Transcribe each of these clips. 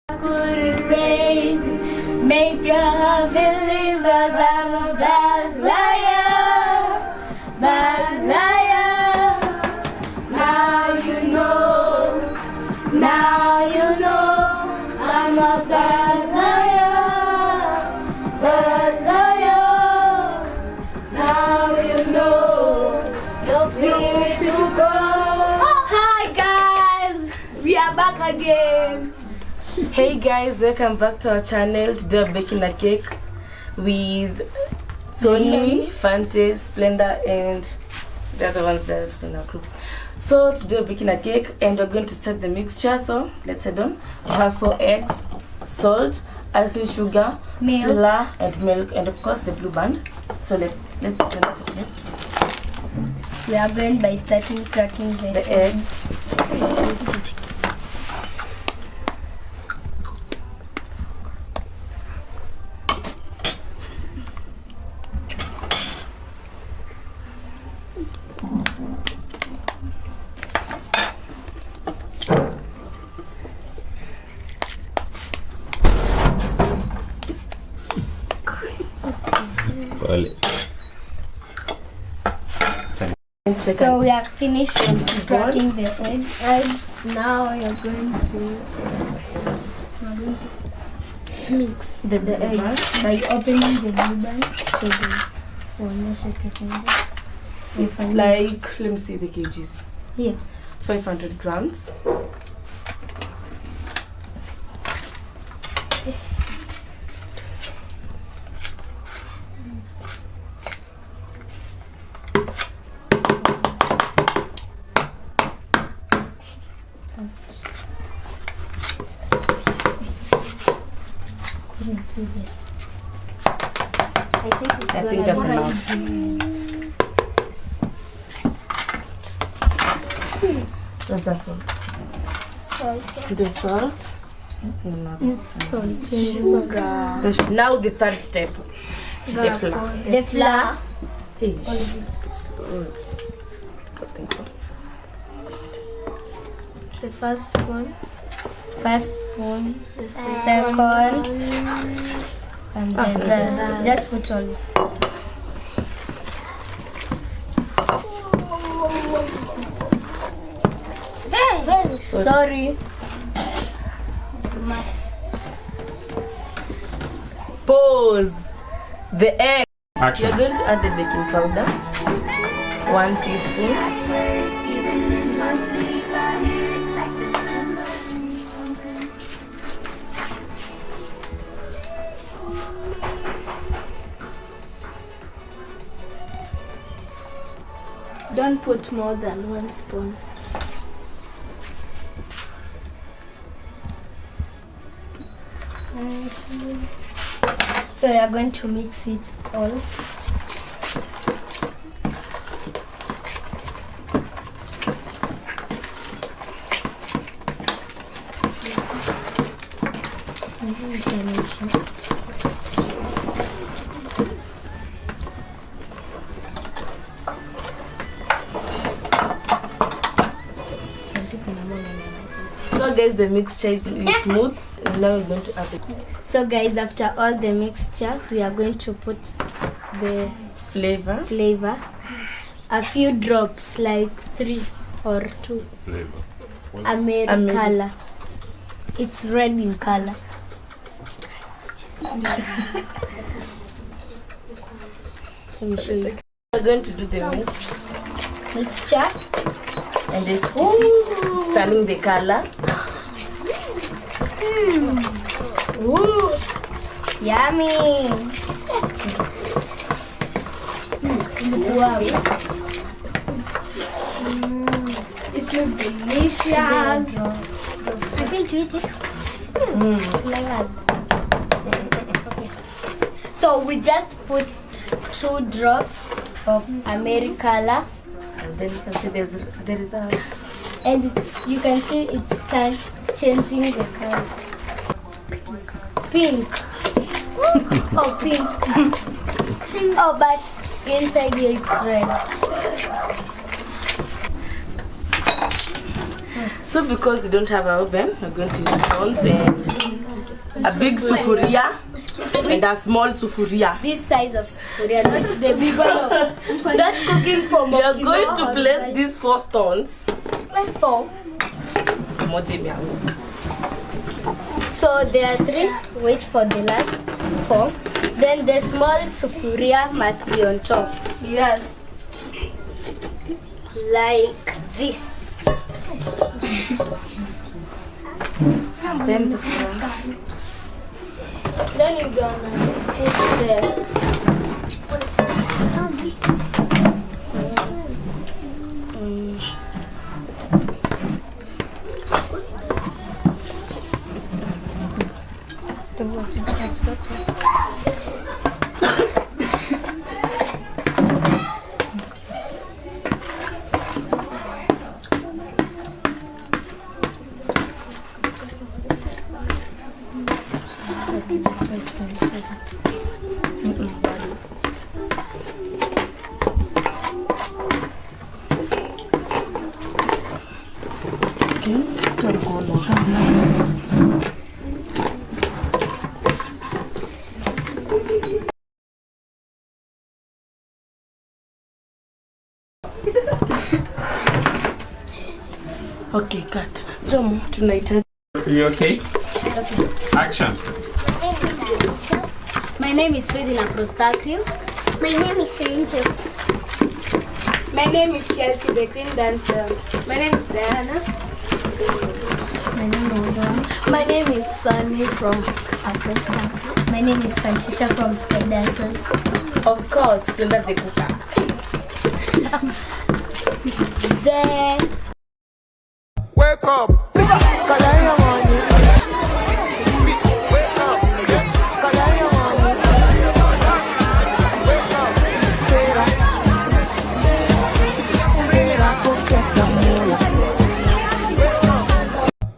Could erase, make you believe that I'm a bad liar, bad liar. Now you know, I'm a bad liar, bad liar. Now you know, you're free to go. Hi guys, we are back again. Hey guys, welcome back to our channel. Today we're baking a cake with Sony, Fante, Splendor, and the other ones that are in our group. So today we're baking a cake and we're going to start the mixture. So let's head on. We have 4 eggs, salt, icing sugar, flour, and milk, and of course the blue band. So let's We are going by starting cracking the eggs. So we are finished cracking the eggs. Now you're going to mix the eggs by opening the blue band. It's like, let me see the kgs. Here. 500 grams. I think that's enough. Where's the salt? The salt. Now the third step. The flour. The flour. Hey. The first one. The second. And then just put all. Sorry. Pause. The egg. Action. You're going to add the baking powder. 1 teaspoon. Don't put more than 1 spoon. So you are going to mix it all. So guys, the mixture is smooth. And now we're going to add it. So guys, after all the mixture, we are going to put the flavor. A few drops, like 3 or 2. Flavor. Americala. It's red in color. Let me show you. We're going to do the Mixture. and it's turning the color. Ooh, yummy! Wow. It looks delicious. I feel to eat it. So we just put 2 drops of Americala. And then you can see there's the result. And you can see it's changing the color. Pink. Oh, pink. Oh, but inside here it's red. So because we don't have an oven, we're going to use stones and a big sufuria and a small sufuria. This size of sufuria, not the big one. Not cooking for We are going to place these 4 stones. Like 4. So there are 3. Wait for the last 4. Then the small sufuria must be on top. Yes. Like this. Then you're gonna put there. Okay, cut. Jomo, tunahitaji. Are you okay? Okay. Action. My name is Faith Naprostacrio. My name is Angel. My name is Chelsea, the Queen Dancer. My name is Diana. My name is Sunny from Afrostar. My name is Francisca from Skygals. Of course, Splenda the cooker. Then wake up.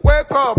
Wake up.